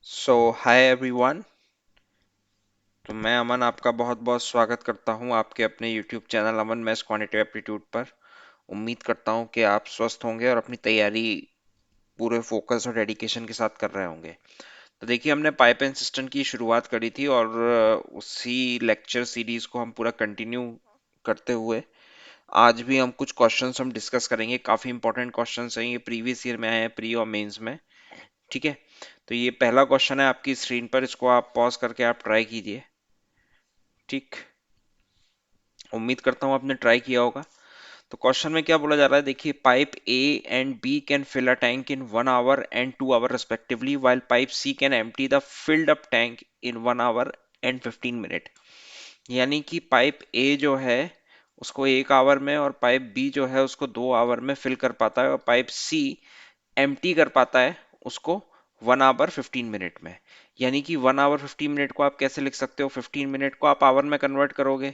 Hi everyone. तो मैं अमन आपका बहुत बहुत स्वागत करता हूं आपके अपने यूट्यूब चैनल अमन मैथ्स क्वांटिटेटिव एप्टीट्यूड पर। उम्मीद करता हूं कि आप स्वस्थ होंगे और अपनी तैयारी पूरे फोकस और डेडिकेशन के साथ कर रहे होंगे। तो देखिए, हमने पाइप एंड सिस्टम की शुरुआत करी थी और उसी लेक्चर सीरीज को हम पूरा कंटिन्यू करते हुए आज भी हम कुछ क्वेश्चंस हम डिस्कस करेंगे। काफी इंपॉर्टेंट क्वेश्चंस हैं, ये प्रीवियस ईयर में आए हैं, प्री और मेंस में। ठीक है, तो ये पहला क्वेश्चन है आपकी स्क्रीन पर, इसको आप पॉज करके आप ट्राई कीजिए। ठीक, उम्मीद करता हूँ आपने ट्राई किया होगा। तो क्वेश्चन में क्या बोला जा रहा है, देखिए, pipe A and B can fill a tank in 1 hour and 2 hour respectively while pipe C can empty the filled up tank in 1 hour and 15 minute. यानी कि पाइप ए जो है उसको 1 आवर में और पाइप बी जो है उसको 2 आवर में फिल कर पाता है, और पाइप सी एम्प्टी कर पाता है उसको 1 आवर 15 मिनट में। यानी कि 1 आवर 15 मिनट को आप कैसे लिख सकते हो, 15 मिनट को आप आवर में कन्वर्ट करोगे।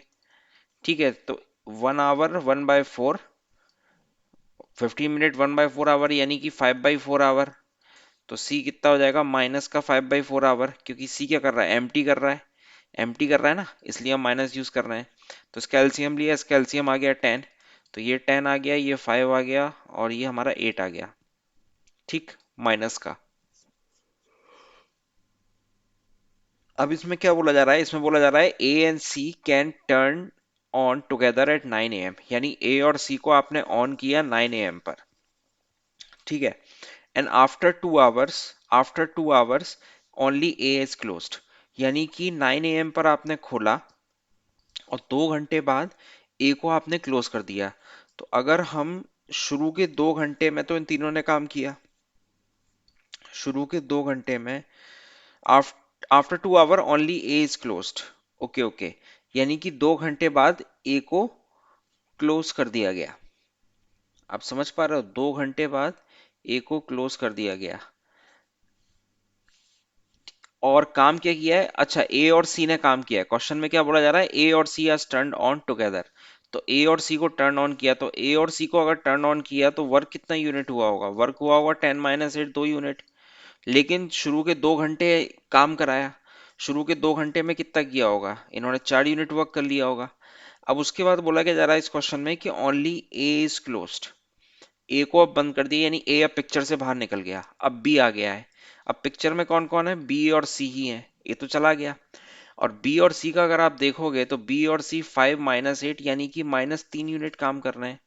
ठीक है, तो 1 आवर 1/4, 15 मिनट 1/4 आवर, यानी कि 5/4 आवर। तो सी कितना हो जाएगा, माइनस का 5/4 आवर, क्योंकि सी क्या कर रहा है, एम्प्टी कर रहा है। एम्प्टी कर रहा है ना, इसलिए हम माइनस यूज कर रहे हैं। तो इसका एलसीएम लिया, इसका एलसीएम आ गया 10। तो ये 10 आ गया, ये 5 आ गया, और ये हमारा 8 आ गया। ठीक, माइनस का। अब इसमें क्या बोला जा रहा है, इसमें बोला जा रहा है A and C can turn on together at 9 AM। यानी ए और सी को आपने ऑन किया 9 AM पर। ठीक है, and after 2 hours only A is closed. यानी कि 9 AM पर आपने खोला और 2 घंटे बाद ए को आपने क्लोज कर दिया। तो अगर हम शुरू के 2 घंटे में तो इन तीनों ने काम किया, शुरू के 2 घंटे में after 2 hour only A is closed. Okay okay, यानी कि 2 घंटे बाद ए को क्लोज कर दिया गया। आप समझ पा रहे हो, 2 घंटे बाद ए को क्लोज कर दिया गया। और काम क्या किया है, अच्छा, ए और सी ने काम किया है। क्वेश्चन में क्या बोला जा रहा है, ए और सी हैज टर्न ऑन टुगेदर। तो ए और सी को टर्न ऑन किया, तो ए और सी को अगर टर्न ऑन किया तो वर्क कितना यूनिट हुआ होगा, वर्क हुआ होगा 10 - 8, 2 यूनिट। लेकिन शुरू के 2 घंटे काम कराया, शुरू के 2 घंटे में कितना किया होगा, इन्होंने 4 यूनिट वर्क कर लिया होगा। अब उसके बाद बोला क्या जा रहा है इस क्वेश्चन में कि ओनली ए इज क्लोज्ड। ए को अब बंद कर दिया, यानी ए अब पिक्चर से बाहर निकल गया, अब बी आ गया है। अब पिक्चर में कौन कौन है, बी और सी ही है, ए तो चला गया। और बी और सी का अगर आप देखोगे तो बी और सी 5 - 8, यानी कि -3 यूनिट काम कर रहे हैं।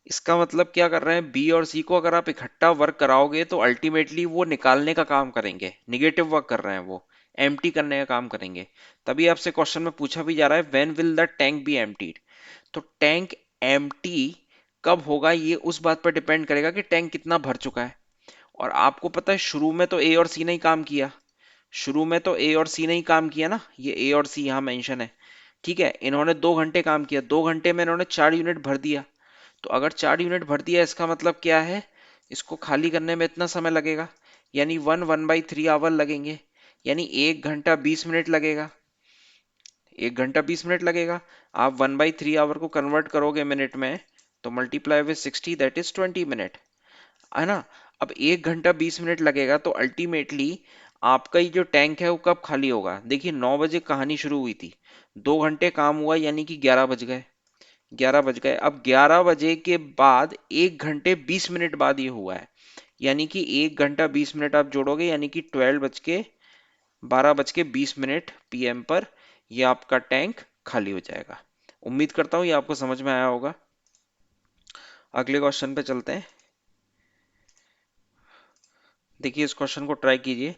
इसका मतलब क्या कर रहे हैं, बी और सी को अगर आप इकट्ठा वर्क कराओगे तो अल्टीमेटली वो निकालने का काम करेंगे, निगेटिव वर्क कर रहे हैं वो, एम्प्टी करने का काम करेंगे। तभी आपसे क्वेश्चन में पूछा भी जा रहा है, when will the tank be emptied. तो टैंक एम्प्टी कब होगा, ये उस बात पर डिपेंड करेगा कि टैंक कितना भर चुका है। और आपको पता है शुरू में तो ए और सी ने ही काम किया, शुरू में तो ए और सी ने ही काम किया ना, ये ए और सी यहाँ मेंशन है। ठीक है, इन्होंने 2 घंटे काम किया, 2 घंटे में इन्होंने 4 यूनिट भर दिया। तो अगर 4 यूनिट भर दिया, इसका मतलब क्या है, इसको खाली करने में इतना समय लगेगा, यानी 1/3 आवर लगेंगे, यानी 1 घंटा 20 मिनट लगेगा। 1 घंटा 20 मिनट लगेगा। आप 1/3 आवर को कन्वर्ट करोगे मिनट में, तो multiply with 60, that is 20 minute, है ना। अब 1 घंटा 20 मिनट लगेगा, तो अल्टीमेटली आपका ये जो टैंक है वो कब खाली होगा, देखिए 9 बजे कहानी शुरू हुई थी, 2 घंटे काम हुआ, यानी कि 11 बज गए। 11 बज गए, अब 11 बजे के बाद 1 घंटे 20 मिनट बाद ये हुआ है, यानी कि 1 घंटा 20 मिनट आप जोड़ोगे, यानी कि 12 बज के 20 मिनट पीएम पर ये आपका टैंक खाली हो जाएगा। उम्मीद करता हूँ ये आपको समझ में आया होगा। अगले क्वेश्चन पे चलते हैं। देखिए, इस क्वेश्चन को ट्राई कीजिए।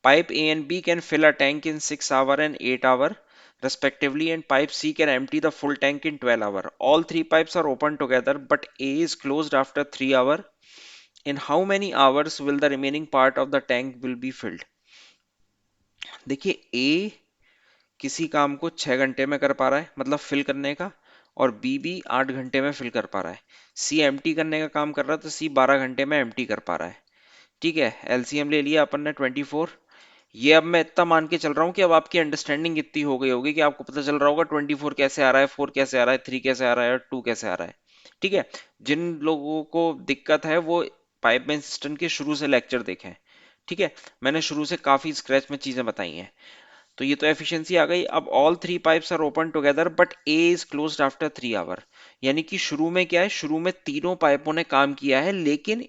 Pipe A and B can fill a tank in 6 hour and 8 hour respectively, and pipe C can empty the full tank in 12 hour. All three pipes are open together, but A is closed after 3 hour. In how many hours will the remaining part of the tank will be filled? देखिए, A किसी काम को 6 घंटे में कर पा रहा है, मतलब फिल करने का, और बी भी 8 घंटे में फिल कर पा रहा है। सी एम्प्टी करने का काम कर रहा है, तो सी 12 घंटे में एम्प्टी कर पा रहा है। ठीक है, एलसीएम ले लिया अपन ने 24। ये अब मैं इतना मान के चल रहा हूँ कि अब आपकी अंडरस्टैंडिंग इतनी हो गई होगी कि आपको पता चल रहा होगा 24 कैसे आ रहा है, 4 कैसे आ रहा है, 3 कैसे आ रहा है और 2 कैसे आ रहा है। ठीक है, जिन लोगों को दिक्कत है वो पाइपलाइन सिस्टम के शुरू से लेक्चर देखें। ठीक है, मैंने शुरू से काफी स्क्रैच में चीजें बताई हैं। तो ये तो एफिशिएंसी आ गई। अब all three pipes are open together but A is closed after 3 hour. यानी कि शुरू में क्या है, शुरू में तीनों पाइपों ने काम किया है, लेकिन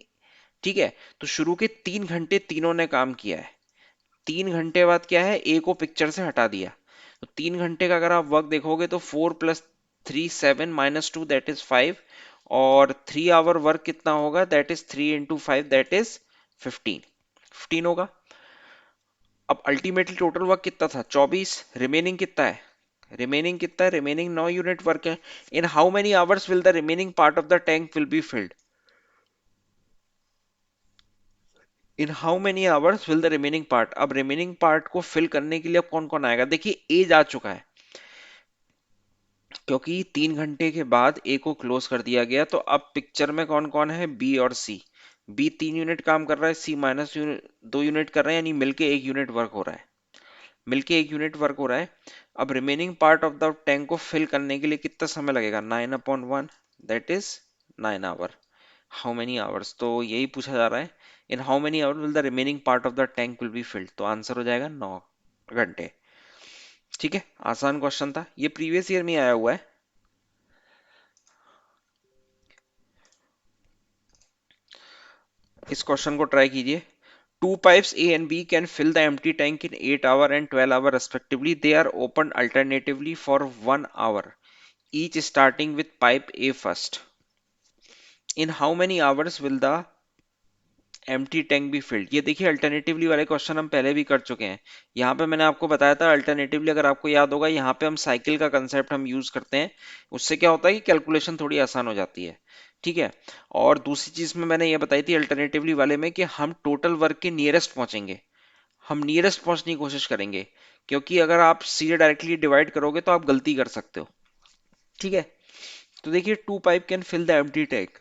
ठीक है, तो शुरू के 3 घंटे तीनों ने काम किया है। 3 घंटे बाद क्या है, ए को पिक्चर से हटा दिया। तो 3 घंटे का अगर आप वक्त देखोगे तो 4 + 3 7 -2 दैट इज 5। और 3 आवर वर्क कितना होगा, दैट इज 3 × 5 दैट इज 15 होगा। अब अल्टीमेटली टोटल वर्क कितना था, 24। रिमेनिंग कितना है, रिमेनिंग 9 यूनिट वर्क है। In how many hours will the remaining part of the tank will be field. In how many hours will the remaining part, अब remaining part को fill करने के लिए अब कौन कौन आएगा, देखिए ए जा चुका है, क्योंकि 3 घंटे के बाद ए को क्लोज कर दिया गया। तो अब पिक्चर में कौन कौन है, बी और सी। बी 3 यूनिट काम कर रहा है, सी -2 यूनिट कर रहे हैं, यानी मिलके 1 यूनिट वर्क हो रहा है। अब remaining part of the tank को फिल करने के लिए कितना समय लगेगा, 9/1 that is 9 hour. How many hours, तो यही पूछा जा रहा है, in how many hours will the remaining part of the tank will be filled. तो आंसर हो जाएगा 9 घंटे। ठीक है, आसान क्वेश्चन था, ये प्रीवियस ईयर में आया हुआ है। इस क्वेश्चन को ट्राई कीजिए। Two pipes A and B can fill the empty tank in 8 hour and 12 hour respectively. They are opened alternatively for 1 hour, each starting with pipe A first. In how many hours will the empty tank be filled? ये देखिए alternatively वाले question हम पहले भी कर चुके हैं। यहाँ पे मैंने आपको बताया था अल्टरनेटिवली, अगर आपको याद होगा, यहाँ पे हम साइकिल का कंसेप्ट हम यूज करते हैं। उससे क्या होता है कि कैलकुलेशन थोड़ी आसान हो जाती है। ठीक है, और दूसरी चीज में मैंने ये बताई थी अल्टरनेटिवली वाले में कि हम टोटल वर्क के नियरेस्ट पहुंचेंगे, हम नियरेस्ट पहुंचने की कोशिश करेंगे, क्योंकि अगर आप सीधे डायरेक्टली डिवाइड करोगे तो आप गलती कर सकते हो। ठीक है, तो देखिए two pipe can fill the empty tank.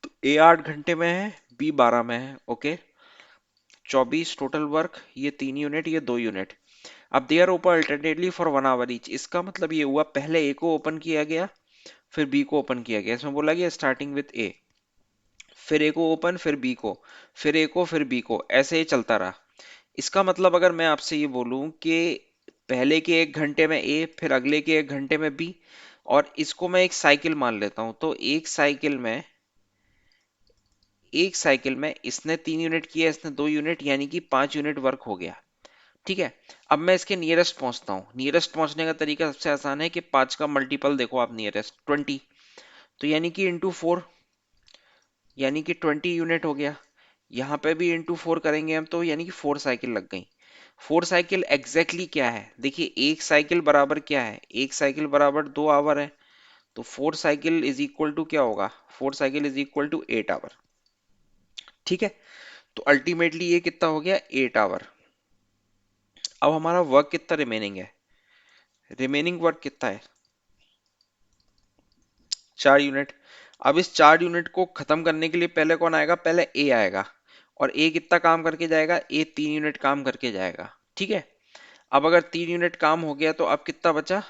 तो ए 8 घंटे में है, बी 12 में है, ओके। 24 टोटल वर्क, ये 3 यूनिट, ये 2 यूनिट। अब they are open alternately for 1 hour each. इसका मतलब ये हुआ, पहले ए को ओपन किया गया, फिर बी को ओपन किया गया। इसमें बोला गया स्टार्टिंग विथ ए, फिर ए को ओपन, फिर बी को, फिर ए को, फिर बी को, ऐसे ही चलता रहा। इसका मतलब अगर मैं आपसे ये बोलूं कि पहले के 1 घंटे में ए, फिर अगले के 1 घंटे में बी, और इसको मैं एक साइकिल मान लेता हूं, तो एक साइकिल में इसने 3 यूनिट किया, इसने 2 यूनिट, यानी कि 5 यूनिट वर्क हो गया। ठीक है, अब मैं इसके नियरेस्ट पहुंचता हूँ। नियरेस्ट पहुंचने का तरीका सबसे आसान है कि 5 का मल्टीपल देखो आप, नियरेस्ट 20, तो यानी कि ×4, यानी कि 20 यूनिट हो गया। यहाँ पे भी ×4 करेंगे हम, तो यानी कि 4 साइकिल लग गई। 4 साइकिल एग्जैक्टली क्या है, देखिए एक साइकिल बराबर क्या है, एक साइकिल बराबर 2 आवर है। तो 4 साइकिल इज इक्वल टू क्या होगा, 4 cycle is equal to 8 hour. ठीक है, तो अल्टीमेटली ये कितना हो गया, 8 आवर। अब हमारा वर्क कितना रिमेनिंग है, रिमेनिंग वर्क कितना है, 4 यूनिट। अब इस 4 यूनिट को खत्म करने के लिए पहले कौन आएगा, पहले ए आएगा। और ए कितना काम करके जाएगा, ए 3 यूनिट काम करके जाएगा। ठीक है, अब अगर 3 यूनिट काम हो गया तो अब कितना बचा,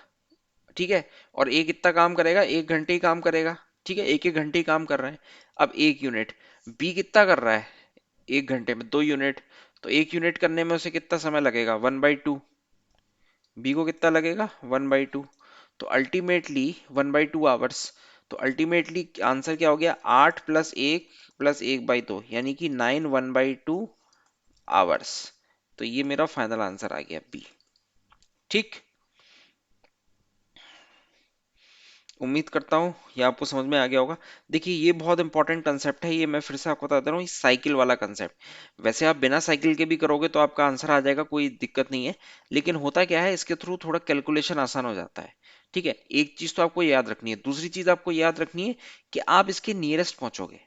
ठीक है, और ए कितना काम करेगा, 1 घंटे ही काम करेगा। ठीक है, एक एक घंटे ही काम कर रहे हैं। अब 1 यूनिट, बी कितना कर रहा है, 1 घंटे में 2 यूनिट, तो 1 यूनिट करने में उसे कितना समय लगेगा, 1/2। बी को कितना लगेगा, 1/2। तो अल्टीमेटली 1/2 आवर्स। तो अल्टीमेटली आंसर क्या हो गया, 8 + 1 + 1/2, यानी कि 9 1/2 आवर्स। तो ये मेरा फाइनल आंसर आ गया, बी। ठीक, उम्मीद करता हूँ ये आपको समझ में आ गया होगा। देखिए ये बहुत इंपॉर्टेंट कंसेप्ट है, ये मैं फिर से आपको बता दे रहा हूँ, साइकिल वाला कंसेप्ट। वैसे आप बिना साइकिल के भी करोगे तो आपका आंसर आ जाएगा, कोई दिक्कत नहीं है। लेकिन होता क्या है, इसके थ्रू थोड़ा कैलकुलेशन आसान हो जाता है। ठीक है, एक चीज तो आपको याद रखनी है, दूसरी चीज आपको याद रखनी है कि आप इसके नियरेस्ट पहुंचोगे।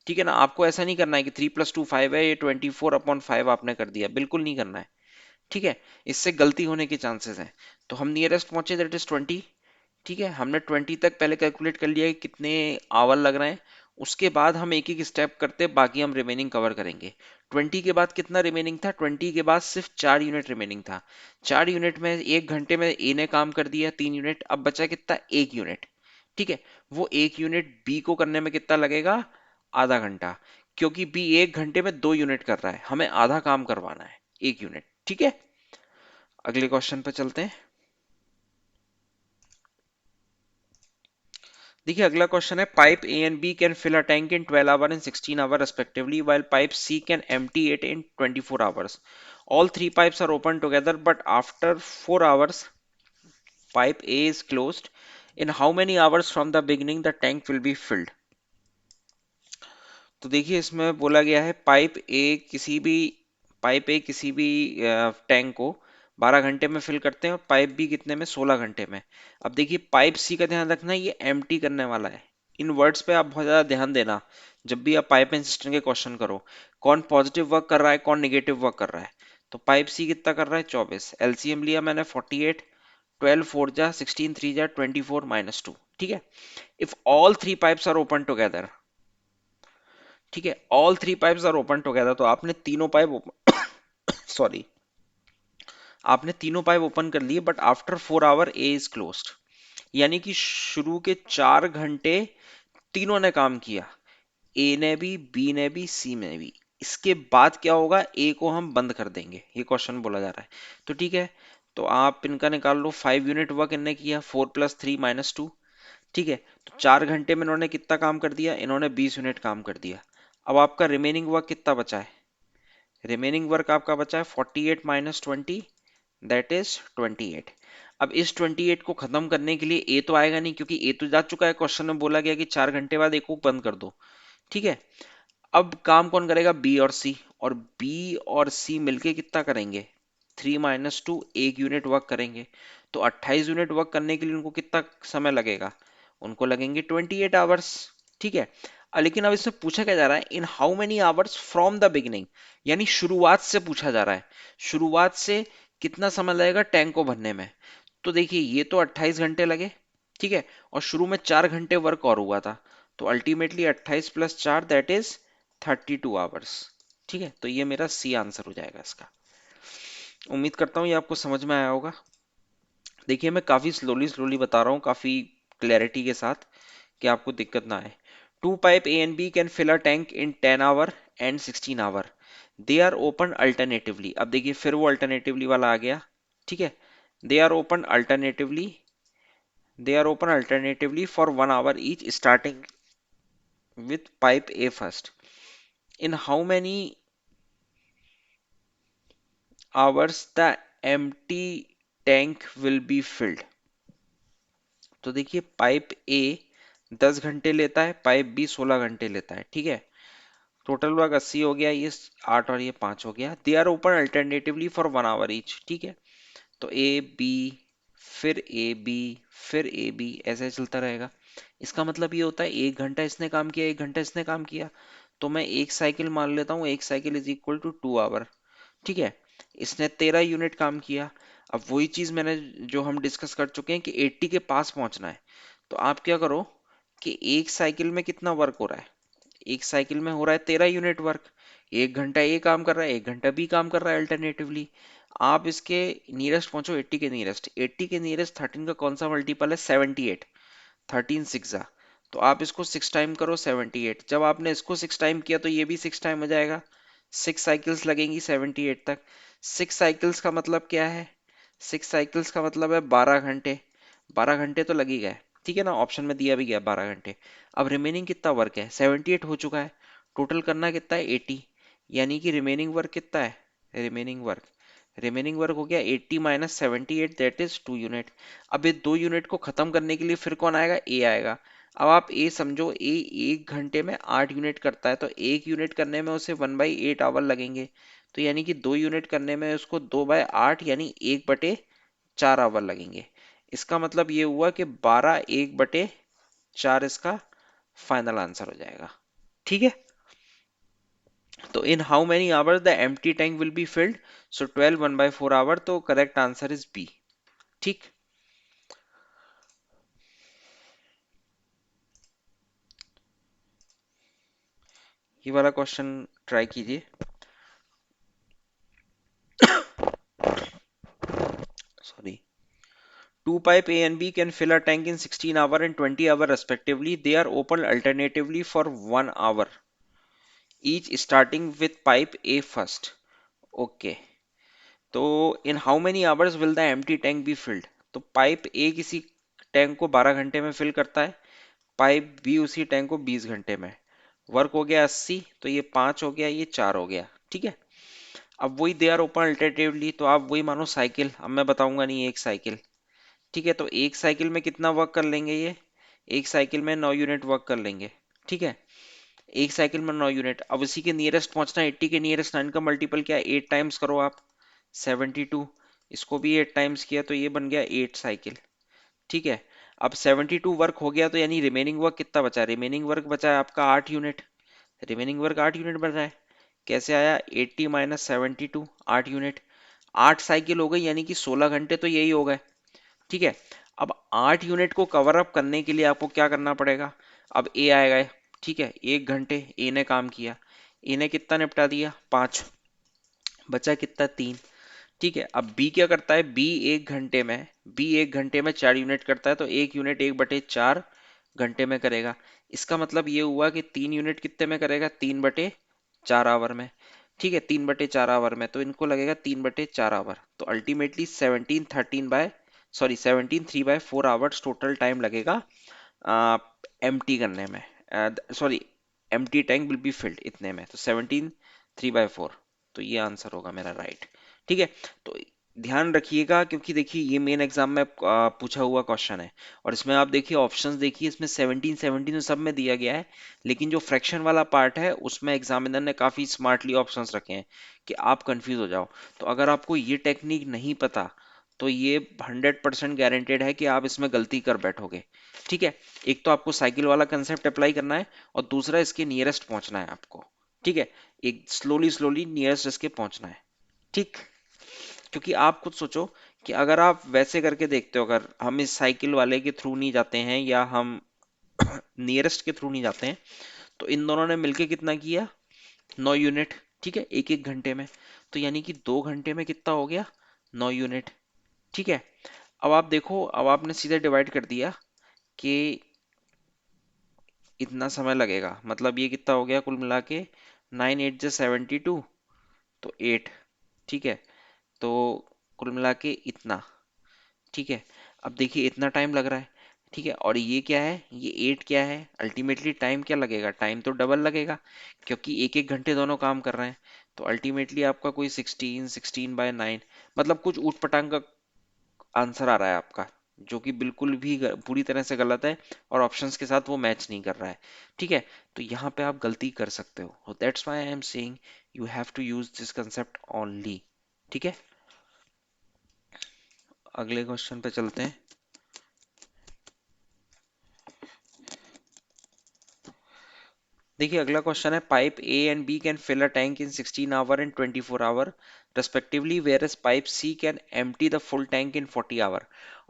ठीक है ना, आपको ऐसा नहीं करना है कि 3 + 2 5 है, ये 24/5 आपने कर दिया, बिल्कुल नहीं करना है। ठीक है, इससे गलती होने के चांसेस हैं। तो हम नियरेस्ट पहुंचे, दैट इज 20। ठीक है, हमने 20 तक पहले कैलकुलेट कर लिया कि कितने आवर लग रहे हैं। उसके बाद हम एक एक स्टेप करते, बाकी हम रिमेनिंग कवर करेंगे। 20 के बाद कितना रिमेनिंग था, 20 के बाद सिर्फ 4 यूनिट रिमेनिंग था। 4 यूनिट में 1 घंटे में ए ने काम कर दिया 3 यूनिट, अब बचा कितना, 1 यूनिट। ठीक है, वो 1 यूनिट बी को करने में कितना लगेगा, आधा घंटा। क्योंकि बी 1 घंटे में 2 यूनिट कर रहा है, हमें आधा काम करवाना है, 1 यूनिट। ठीक है, अगले क्वेश्चन पे चलते हैं। देखिए अगला क्वेश्चन है, pipe A and B can fill a tank in 12 hour and 16 hour respectively while pipe C can empty it in 24 hours. All three pipes are open together but after 4 hours pipe A is closed. In how many hours from the beginning the tank will be filled? तो देखिए इसमें बोला गया है pipe A किसी भी tank को 12 घंटे में फिल करते हैं और पाइप बी कितने में, 16 घंटे में। अब देखिए पाइप सी का ध्यान रखना, ये एम्प्टी करने वाला है। इन वर्ड्स पे आप बहुत ज्यादा ध्यान देना जब भी आप पाइप एंड सिस्टम के क्वेश्चन करो, कौन पॉजिटिव वर्क कर रहा है कौन निगेटिव वर्क कर रहा है। तो पाइप सी कितना कर रहा है, 24। एलसीएम लिया मैंने 48, 12 4 जा 16 3 जा 24 -2। ठीक है, if all three pipes are open together, ठीक है, all three pipes are open together, तो आपने तीनों पाइप सॉरी आपने तीनों पाइप ओपन कर लिए but after 4 hour A is closed. यानी कि शुरू के 4 घंटे तीनों ने काम किया, ए ने भी, बी ने भी, सी ने भी। इसके बाद क्या होगा, ए को हम बंद कर देंगे, ये क्वेश्चन बोला जा रहा है। तो ठीक है, तो आप इनका निकाल लो, 5 यूनिट वर्क इनने किया, 4 + 3 - 2। ठीक है, तो 4 घंटे में इन्होंने कितना काम कर दिया, इन्होंने 20 यूनिट काम कर दिया। अब आपका रिमेनिंग वर्क कितना बचा है, रिमेनिंग वर्क आपका बचा है 48 - 20, दैट इज 28। अब इस 28 को खत्म करने के लिए ए तो आएगा नहीं, क्योंकि ए तो जा चुका है, क्वेश्चन में बोला गया कि 4 घंटे बाद ए को बंद कर दो। ठीक है, अब काम कौन करेगा, बी और सी, और बी और सी मिलके कितना करेंगे, 3 - 2, 1 यूनिट वर्क करेंगे। तो 28 यूनिट वर्क करने के लिए उनको कितना समय लगेगा, उनको लगेंगे 28 आवर्स। ठीक है, लेकिन अब इसमें पूछा क्या जा रहा है, in how many hours from the beginning, यानी शुरुआत से पूछा जा रहा है, शुरुआत से कितना समय लगेगा टैंक को भरने में। तो देखिए ये तो 28 घंटे लगे, ठीक है, और शुरू में 4 घंटे वर्क और हुआ था, तो अल्टीमेटली 28 + 4 दैट इज 32 आवर्स। ठीक है, तो ये मेरा सी आंसर हो जाएगा इसका। उम्मीद करता हूँ ये आपको समझ में आया होगा। देखिए मैं काफी स्लोली स्लोली बता रहा हूँ, काफी क्लैरिटी के साथ, कि आपको दिक्कत ना आए। Two pipe A and B can fill a tank in 10 hour and 16 hour, they are open alternatively. अब देखिए फिर वो अल्टरनेटिवली वाला आ गया। ठीक है, they are open alternatively, they are open alternatively for 1 hour each starting with pipe A first. In how many hours the empty tank will be filled? तो देखिए पाइप ए 10 घंटे लेता है, पाइप बी 16 घंटे लेता है। ठीक है, टोटल वर्क 80 हो गया, ये 8 और ये 5 हो गया। They are open alternatively for 1 hour each. ठीक है, तो ए बी, फिर ए बी, फिर ए बी, ऐसे चलता रहेगा। इसका मतलब ये होता है 1 घंटा इसने काम किया, 1 घंटा इसने काम किया, तो मैं एक साइकिल मान लेता हूँ, एक cycle is equal to 2 hour. ठीक है, इसने 13 यूनिट काम किया। अब वही चीज मैंने जो हम डिस्कस कर चुके हैं कि 80 के पास पहुंचना है, तो आप क्या करो कि एक साइकिल में कितना वर्क हो रहा है, एक साइकिल में हो रहा है 13 यूनिट वर्क। 1 घंटा ए काम कर रहा है, 1 घंटा बी काम कर रहा है अल्टरनेटिवली। आप इसके नियरेस्ट पहुंचो, 80 के नियरेस्ट, 80 के नियरेस्ट 13 का कौन सा मल्टीपल है, 78। 13 6 जा, तो आप इसको 6 टाइम करो, 78। जब आपने इसको 6 टाइम किया तो ये भी 6 टाइम हो जाएगा, 6 साइकिल्स लगेंगी 78 तक। 6 साइकिल्स का मतलब क्या है, 6 साइकिल्स का मतलब है 12 घंटे। 12 घंटे तो लग ही गए, ठीक है ना, ऑप्शन में दिया भी गया 12 घंटे। अब रिमेनिंग कितना वर्क है, 78 हो चुका है, टोटल करना कितना है 80, यानी कि रिमेनिंग वर्क कितना है, रिमेनिंग वर्क हो गया 80 - 78, दैट इज 2 यूनिट। अब ये 2 यूनिट को खत्म करने के लिए फिर कौन आएगा, ए आएगा। अब आप ए समझो, ए 1 घंटे में 8 यूनिट करता है, तो 1 यूनिट करने में उसे 1/8 आवर लगेंगे। तो यानी कि 2 यूनिट करने में उसको 2/8 यानी 1/4 आवर लगेंगे। इसका मतलब ये हुआ कि 12 1/4 इसका फाइनल आंसर हो जाएगा। ठीक है, तो in how many hour the empty tank will be filled, so 12 1/4 hour, तो करेक्ट आंसर इज बी। ठीक, ये वाला क्वेश्चन ट्राई कीजिए। Sorry, two pipe A and B can fill a tank in 16 hour and 20 hour respectively. They are open alternatively for 1 hour each starting with pipe A first. Okay, तो in how many hours will the empty tank be filled. तो pipe A किसी tank को 12 घंटे में fill करता है, pipe B उसी tank को 20 घंटे में। वर्क हो गया 80, तो ये 5 हो गया, ये 4 हो गया, ठीक है। अब वही दे आर ओपन अल्टरनेटिवली, तो आप वही मानो साइकिल, अब मैं बताऊंगा नहीं, एक साइकिल, ठीक है। तो एक साइकिल में कितना वर्क कर लेंगे ये, एक साइकिल में 9 यूनिट वर्क कर लेंगे, ठीक है। एक साइकिल में 9 यूनिट। अब इसी के नियरेस्ट पहुंचना है, 80 के नियरेस्ट 9 का मल्टीपल क्या है, 8 टाइम्स करो आप, 72। इसको भी 8 टाइम्स किया तो ये बन गया 8 साइकिल, ठीक है। अब 72 वर्क हो गया, तो यानी रिमेनिंग वर्क कितना बचा, रिमेनिंग वर्क बचा है आपका 8 यूनिट, रिमेनिंग वर्क 8 यूनिट बन रहा है। कैसे आया, 80 माइनस 72, 8 यूनिट। 8 साइकिल हो गई, यानी कि 16 घंटे तो यही हो गए, ठीक है। अब 8 यूनिट को कवर अप करने के लिए आपको क्या करना पड़ेगा, अब ए आएगा, ठीक है। 1 घंटे ए ने काम किया, ए ने कितना निपटा दिया, 5, बचा कितना, 3, ठीक है। अब बी क्या करता है, बी 1 घंटे में, बी 1 घंटे में 4 यूनिट करता है, तो 1 यूनिट 1/4 घंटे में करेगा। इसका मतलब ये हुआ कि 3 यूनिट कितने में करेगा, 3/4 आवर में, ठीक है। 3/4 आवर में, तो इनको लगेगा 3/4 आवर, तो अल्टीमेटली 17 3/4 आवर्स टोटल टाइम लगेगा एम्प्टी करने में, sorry, empty tank will be field इतने में, तो 17 3/4, तो ये आंसर होगा मेरा, राइट, ठीक है। तो ध्यान रखिएगा, क्योंकि देखिए ये मेन एग्जाम में पूछा हुआ क्वेश्चन है, और इसमें आप देखिए ऑप्शंस देखिए, इसमें 17 17 तो सब में दिया गया है, लेकिन जो फ्रैक्शन वाला पार्ट है उसमें एग्जामिनर ने काफी स्मार्टली ऑप्शंस रखे हैं कि आप कंफ्यूज हो जाओ। तो अगर आपको ये टेक्निक नहीं पता, तो ये 100% गारंटेड है कि आप इसमें गलती कर बैठोगे, ठीक है। एक तो आपको साइकिल वाला कंसेप्ट अप्लाई करना है, और दूसरा इसके नियरेस्ट पहुंचना है आपको, ठीक है। एक स्लोली स्लोली नियरेस्ट इसके पहुंचना है, ठीक। क्योंकि आप खुद सोचो कि अगर आप वैसे करके देखते हो, अगर हम इस साइकिल वाले के थ्रू नहीं जाते हैं या हम नियरेस्ट के थ्रू नहीं जाते हैं, तो इन दोनों ने मिलके कितना किया, 9 यूनिट, ठीक है, 1 1 घंटे में। तो यानी कि 2 घंटे में कितना हो गया, 9 यूनिट, ठीक है। अब आप देखो, अब आपने सीधे डिवाइड कर दिया कि इतना समय लगेगा, मतलब ये कितना हो गया कुल मिला के, 9 8 जा 72, तो 8, ठीक है। तो कुल मिला के इतना, ठीक है। अब देखिए इतना टाइम लग रहा है, ठीक है। और ये क्या है, ये 8 क्या है, अल्टीमेटली टाइम क्या लगेगा, टाइम तो डबल लगेगा, क्योंकि 1 1 घंटे दोनों काम कर रहे हैं। तो अल्टीमेटली आपका कोई 16 16/9, मतलब कुछ ऊट पटांग का आंसर आ रहा है आपका, जो कि बिल्कुल भी पूरी तरह से गलत है, और ऑप्शंस के साथ वो मैच नहीं कर रहा है, ठीक है। तो यहाँ पे आप गलती कर सकते हो, that's why I am saying you have to use this concept only, ठीक है। अगले क्वेश्चन पे चलते हैं। देखिए अगला क्वेश्चन है, pipe A and B can fill a tank in 16 hour and 24 hour respectively, whereas pipe C can empty the full tank in 40 hour.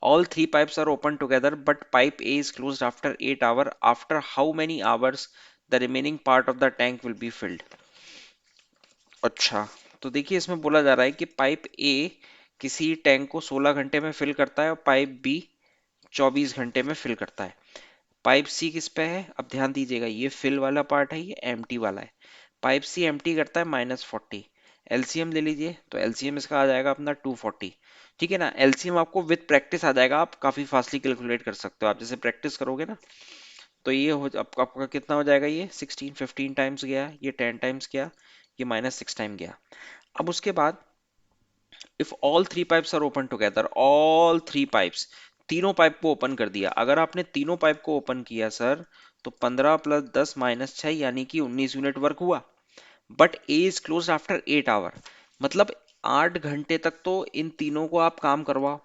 All three pipes are open together, but pipe A is closed after 8 hour. After how many hours the remaining part of the tank will be filled? अच्छा, तो देखिए इसमें बोला जा रहा है कि pipe A किसी टैंक को 16 घंटे में फिल करता है, और पाइप बी 24 घंटे में फिल करता है। पाइप सी किस पे है, अब ध्यान दीजिएगा, ये फिल वाला पार्ट है, ये एम्प्टी वाला है। पाइप सी एम्प्टी करता है -40, एलसीएम ले लीजिए, तो एलसीएम इसका आ जाएगा अपना 240, ठीक है ना। एलसीएम आपको विद प्रैक्टिस आ जाएगा, आप काफी फास्टली कैलकुलेट कर सकते हो, आप जैसे प्रैक्टिस करोगे ना, तो ये हो आपका कितना हो जाएगा, ये 16 15 टाइम्स गया, ये 10 टाइम्स गया, ये -6 टाइम गया। अब उसके बाद if all three pipes are open together, all three pipes, तीनों पाइप को ओपन कर दिया। अगर आपने तीनों पाइप को ओपन किया सर, तो 15 + 10 - 6 यानी कि 19 यूनिट वर्क हुआ। But A is close after 8 hour, मतलब 8 घंटे तक तो इन तीनों को आप काम करवाओ,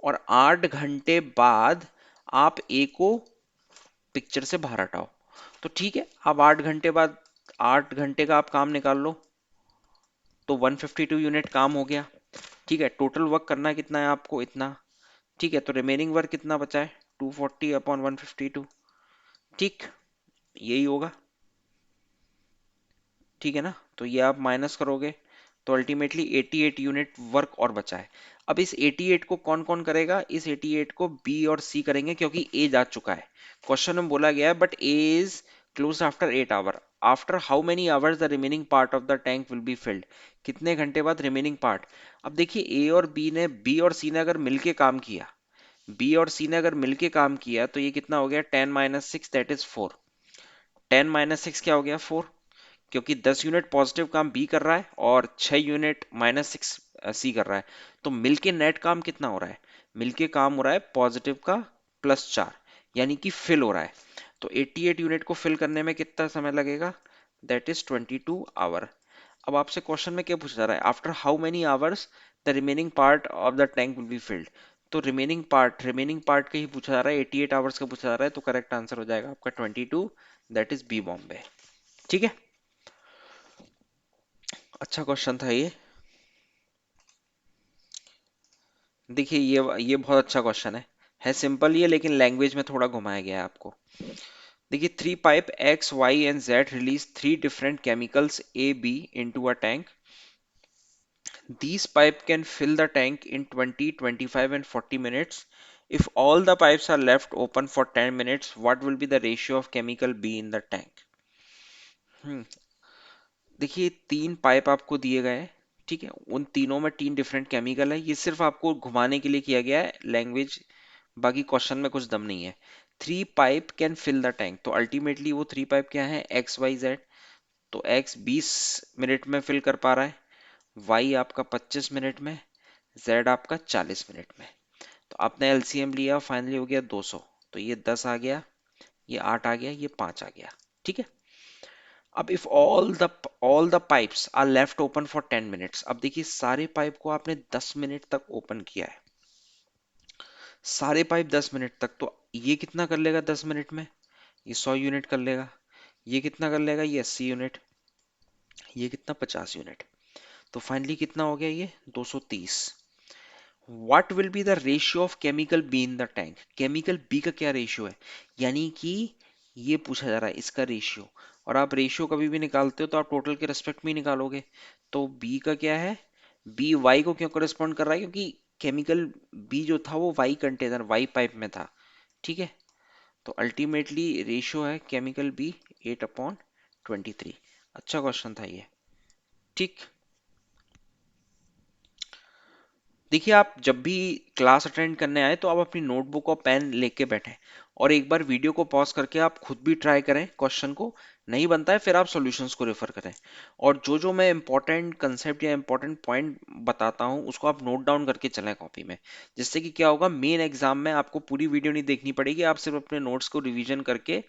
और 8 घंटे बाद आप ए को पिक्चर से बाहर हटाओ। तो ठीक है, अब 8 घंटे बाद 8 घंटे का आप काम निकाल लो, तो 152 यूनिट काम हो गया, ठीक है। टोटल वर्क करना कितना है आपको, इतना, ठीक है। तो रिमेनिंग वर्क कितना बचा है, 240/152, ठीक, यही होगा, ठीक है ना। तो ये आप माइनस करोगे, तो अल्टीमेटली 88 यूनिट वर्क और बचा है। अब इस 88 को कौन कौन करेगा, इस 88 को बी और सी करेंगे, क्योंकि ए जा चुका है, क्वेश्चन में बोला गया है, but A is close after 8 hour, after how many hours the remaining part of the tank will be filled, कितने घंटे बाद रिमेनिंग पार्ट। अब देखिए बी और सी ने अगर मिलके काम किया, बी और सी ने अगर मिलके काम किया तो ये कितना हो गया, 10 - 6 दैट इज 4। 10 - 6 क्या हो गया, 4, क्योंकि 10 यूनिट पॉजिटिव काम बी कर रहा है और 6 यूनिट -6 सी कर रहा है। तो मिलके नेट काम कितना हो रहा है, मिलके काम हो रहा है पॉजिटिव का +4, यानी कि फिल हो रहा है। तो 88 यूनिट को फिल करने में कितना समय लगेगा, दैट इज 22 आवर। अब आपसे क्वेश्चन में क्या पूछा जा रहा है, after how many hours the remaining part of the tank will be filled. तो रिमेनिंग पार्ट का ही पूछा जा रहा है, 88 आवर्स का पूछा जा रहा है, तो करेक्ट आंसर हो जाएगा आपका 22, दैट इज बी बॉम्बे। ठीक है, अच्छा क्वेश्चन था ये। देखिए ये बहुत अच्छा क्वेश्चन है सिंपल ये, लेकिन लैंग्वेज में थोड़ा घुमाया गया है आपको। देखिए, 3 pipe X, Y and Z release 3 different chemicals A, B into a tank. These pipe can fill the tank in 20, 25 and 40 minutes. If all the pipes are left open for 10 minutes, what will be the ratio of chemical B in the tank? हम्म देखिए, 3 pipe आपको दिए गए हैं, ठीक है, उन तीनों में 3 डिफरेंट केमिकल है, ये सिर्फ आपको घुमाने के लिए किया गया है लैंग्वेज, बाकी क्वेश्चन में कुछ दम नहीं है। 3 pipe can fill the tank, तो अल्टीमेटली वो 3 पाइप क्या है, XYZ। तो X 20 मिनट में फिल कर पा रहा है, Y आपका 25 मिनट में, Z आपका 40 मिनट में। तो आपने एलसीएम लिया, फाइनली हो गया 200। तो ये 10 आ गया, ये 8 आ गया, ये 5 आ गया। ठीक है, अब if all the pipes are left open for 10 minutes, अब देखिए सारे पाइप को आपने 10 मिनट तक ओपन किया है, सारे पाइप 10 मिनट तक, तो ये कितना कर लेगा 10 मिनट में, ये 100 यूनिट कर लेगा, ये कितना कर लेगा, ये 80 यूनिट, ये कितना 50 यूनिट। तो फाइनली कितना हो गया, ये 230। What will be the ratio of chemical B in the tank, chemical B का क्या रेशियो है, यानी कि ये पूछा जा रहा है इसका रेशियो। और आप रेशियो कभी भी निकालते हो तो आप टोटल के रेस्पेक्ट में ही निकालोगे। तो बी का क्या है, बी वाई को क्यों करस्पॉन्ड कर रहा है, क्योंकि केमिकल बी जो था वो वाई कंटेनर, वाई पाइप में था। ठीक है, तो अल्टीमेटली रेशियो है केमिकल बी 8/23। अच्छा क्वेश्चन था ये। ठीक, देखिए आप जब भी क्लास अटेंड करने आए तो आप अपनी नोटबुक और पेन लेके बैठें, और एक बार वीडियो को पॉज करके आप खुद भी ट्राई करें क्वेश्चन को, नहीं बनता है फिर आप सॉल्यूशंस को रेफर करें। और जो जो मैं इंपॉर्टेंट कंसेप्ट या इंपॉर्टेंट पॉइंट बताता हूँ उसको आप नोट डाउन करके चलें कॉपी में, जिससे कि क्या होगा, मेन एग्जाम में आपको पूरी वीडियो नहीं देखनी पड़ेगी, आप सिर्फ अपने नोट्स को रिवीजन करके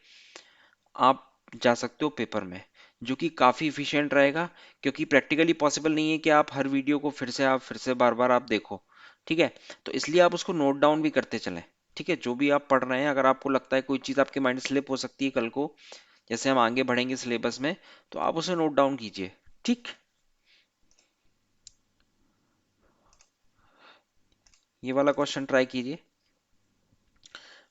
आप जा सकते हो पेपर में, जो कि काफ़ी इफिशियंट रहेगा। क्योंकि प्रैक्टिकली पॉसिबल नहीं है कि आप हर वीडियो को फिर से बार बार आप देखो। ठीक है, तो इसलिए आप उसको नोट डाउन भी करते चलें। ठीक है, जो भी आप पढ़ रहे हैं, अगर आपको लगता है कोई चीज़ आपके माइंड स्लिप हो सकती है कल को, जैसे हम आगे बढ़ेंगे सिलेबस में, तो आप उसे नोट डाउन कीजिए। ठीक, ये वाला क्वेश्चन ट्राई कीजिए।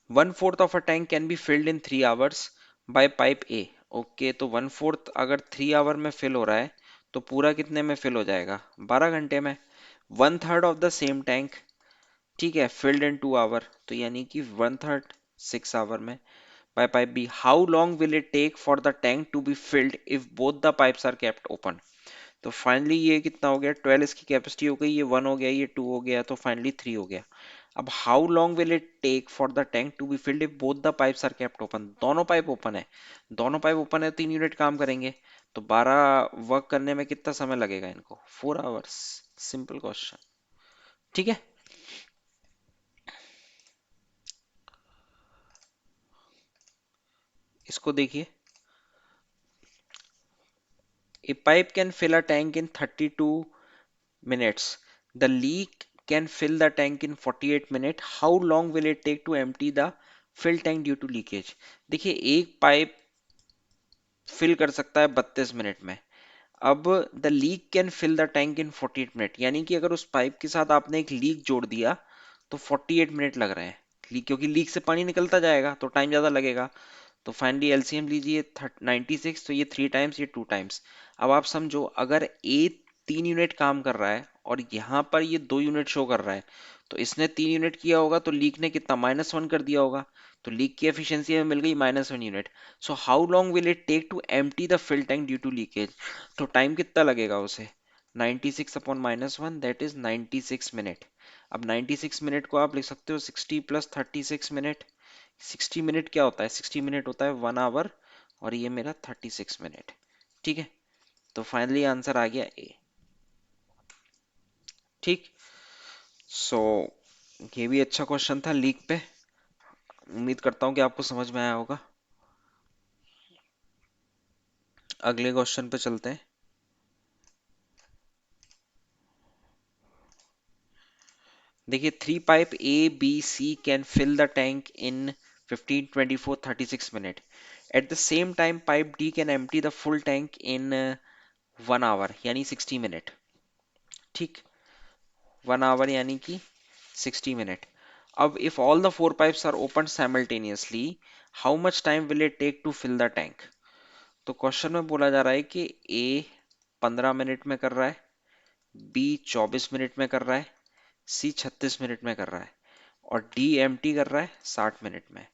1/4 of a tank can be filled in 3 hours bye pipe A. Okay, तो 1/4 अगर 3 आवर में फिल हो रहा है, तो पूरा कितने में फिल हो जाएगा, 12 घंटे में। 1/3 ऑफ द सेम टैंक, ठीक है, फिल्ड इन 2 आवर, तो यानी कि 1/3 6 आवर में, by pipe B. How long will it take for the tank to be filled if both the pipes are kept open. तो फाइनली ये कितना हो गया, 12 इसकी कैपेसिटी हो गई, ये 1 हो गया, ये 2 हो गया, तो फाइनली 3 हो गया। अब how long will it take for the tank to be filled if both the pipes are kept open, दोनों पाइप ओपन है, दोनों पाइप ओपन है, 3 यूनिट काम करेंगे, तो 12 वर्क करने में कितना समय लगेगा इनको, 4 आवर्स। Simple question. ठीक है, इसको देखिए, a pipe can fill a tank in 32 minutes. The leak can fill the tank in 48 minutes. How long will it take to empty the fill tank due to leakage? देखिए, एक pipe fill कर सकता है 32 minute में। अब the leak can fill the tank in 48 minute, यानी कि अगर उस पाइप के साथ आपने एक लीक जोड़ दिया तो 48 मिनट लग रहे हैं, क्योंकि लीक से पानी निकलता जाएगा तो टाइम ज्यादा लगेगा। तो फाइनली एलसीएम लीजिए, 96, तो ये 3 टाइम्स, ये 2 टाइम्स। अब आप समझो, अगर ए 3 यूनिट काम कर रहा है और यहाँ पर ये 2 यूनिट शो कर रहा है, तो इसने 3 यूनिट किया होगा तो लीक ने कितना -1 कर दिया होगा, तो लीक की एफिशिएंसी हमें मिल गई -1 unit. So how long will it take to empty the fill tank due to leakage, तो टाइम कितना लगेगा उसे, 96 अपॉन -1 दैट इज 96 मिनट। अब 96 मिनट को आप लिख सकते हो 60 प्लस 36 मिनट। 60 मिनट क्या होता है, 60 मिनट होता है 1 आवर, और ये मेरा 36 मिनट। ठीक है, तो फाइनली आंसर आ गया ए। ठीक, सो ये भी अच्छा क्वेश्चन था लीक पे, उम्मीद करता हूँ कि आपको समझ में आया होगा। अगले क्वेश्चन पे चलते हैं। देखिए, 3 pipe A B C can fill the tank in 15, 24, 36 minute. At the same time pipe D can empty the full tank in 1 hour यानी 60 मिनट। ठीक, 1 आवर यानी कि 60 मिनट। अब if all the 4 pipes are open simultaneously, how much time will it take to fill the tank. तो question में बोला जा रहा है कि ए 15 मिनट में कर रहा है, बी 24 मिनट में कर रहा है, सी 36 मिनट में कर रहा है, और डी एम्प्टी कर रहा है 60 मिनट में।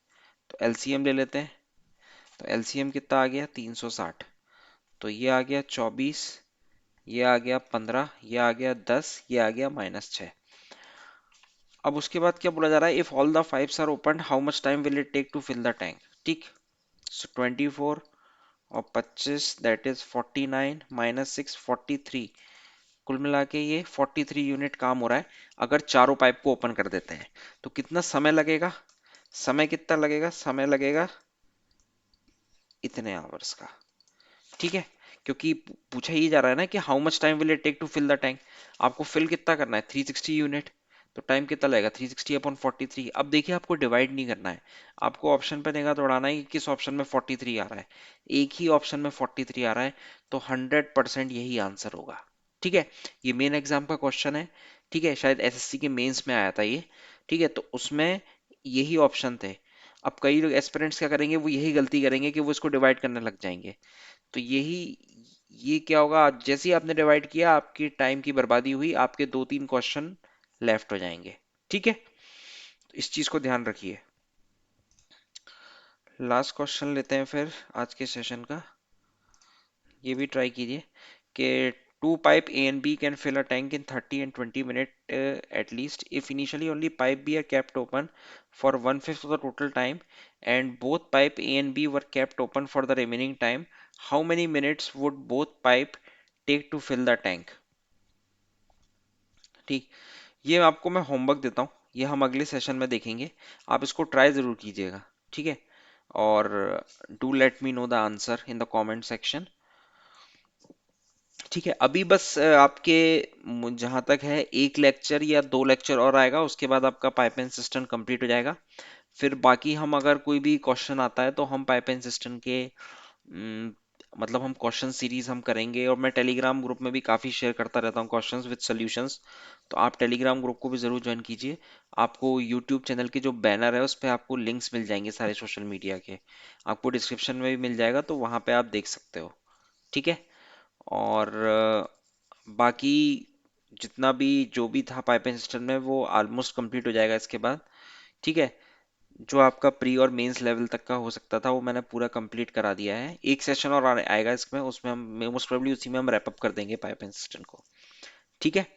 तो एलसीएम ले लेते हैं। तो एलसीएम कितना आ गया, 360। तो ये आ गया 24, ये आ गया 15, ये आ गया 10, ये आ गया -6। अब उसके बाद क्या बोला जा रहा है, if all the pipes are open how much time will it take to fill the tank. ठीक, सो 24 और 25 दैट इज 49 -6 43, कुल मिला के ये 43 यूनिट काम हो रहा है अगर चारों पाइप को ओपन कर देते हैं। तो कितना समय लगेगा, समय कितना लगेगा, समय लगेगा इतने आवर्स का। ठीक है, क्योंकि पूछा ही जा रहा है ना कि how much time will it take to fill the tank. आपको फिल कितना करना है, 360 यूनिट, तो टाइम कितना लगेगा 360 अपॉन 43। अब देखिए, आपको डिवाइड नहीं करना है, आपको ऑप्शन पे निगाह दौड़ाना है कि किस ऑप्शन में 43 आ रहा है। एक ही ऑप्शन में 43 आ रहा है, तो 100% यही आंसर होगा। ठीक है, ये मेन एग्जाम का क्वेश्चन है। ठीक है, शायद एसएससी के मेंस में आया था ये। ठीक है, तो उसमें यही ऑप्शन थे। अब कई लोग एस्पिरेंट्स क्या करेंगे, वो यही गलती करेंगे कि वो इसको डिवाइड करने लग जाएंगे। तो यही, ये क्या होगा, जैसे ही आपने डिवाइड किया आपकी टाइम की बर्बादी हुई, आपके 2-3 क्वेश्चन लेफ्ट हो जाएंगे। ठीक है, तो इस चीज को ध्यान रखिए। लास्ट क्वेश्चन लेते हैं फिर आज के सेशन का, ये भी ट्राई कीजिए कि 2 pipe A and B can fill a tank in 30 and 20 minutes at least if initially only pipe B are kept open for 1/5 of the total time and both pipe A and B were kept open for the remaining time, how many minutes would both pipe take to fill the tank। ठीक, ये आपको मैं homework देता हूँ, ये हम अगले session में देखेंगे, आप इसको ट्राई जरूर कीजिएगा। ठीक है, और do let me know the answer in the comment section. ठीक है, अभी बस आपके जहां तक है एक लेक्चर या 2 लेक्चर और आएगा, उसके बाद आपका पाइपलाइन सिस्टम कंप्लीट हो जाएगा। फिर बाकी हम अगर कोई भी क्वेश्चन आता है तो हम पाइपलाइन सिस्टम के अम, मतलब हम क्वेश्चन सीरीज हम करेंगे, और मैं टेलीग्राम ग्रुप में भी काफ़ी शेयर करता रहता हूँ क्वेश्चंस विद सॉल्यूशंस। तो आप टेलीग्राम ग्रुप को भी ज़रूर ज्वाइन कीजिए। आपको यूट्यूब चैनल के जो बैनर है उस पर आपको लिंक्स मिल जाएंगे सारे सोशल मीडिया के, आपको डिस्क्रिप्शन में भी मिल जाएगा, तो वहाँ पे आप देख सकते हो। ठीक है, और बाकी जितना भी जो भी था पाइपिंग सिस्टम में वो ऑलमोस्ट कंप्लीट हो जाएगा इसके बाद। ठीक है, जो आपका प्री और मेंस लेवल तक का हो सकता था वो मैंने पूरा कंप्लीट करा दिया है। एक सेशन और आएगा इसमें, उसमें हम मोस्ट प्रोबेबली उसी में हम रैप अप कर देंगे पाइपिंग सिस्टम को। ठीक है,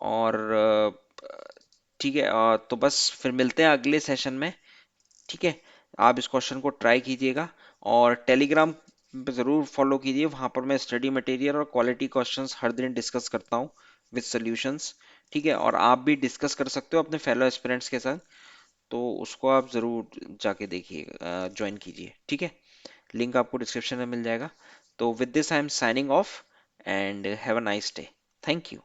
और ठीक है, तो बस फिर मिलते हैं अगले सेशन में। ठीक है, आप इस क्वेश्चन को ट्राई कीजिएगा और टेलीग्राम पे ज़रूर फॉलो कीजिए, वहाँ पर मैं स्टडी मटेरियल और क्वालिटी क्वेश्चंस हर दिन डिस्कस करता हूँ विद सॉल्यूशंस। ठीक है, और आप भी डिस्कस कर सकते हो अपने फेलो एस्पिरेंट्स के साथ, तो उसको आप ज़रूर जाके देखिए, ज्वाइन कीजिए। ठीक है, लिंक आपको डिस्क्रिप्शन में मिल जाएगा। तो with this I am signing off and have a nice day. Thank you.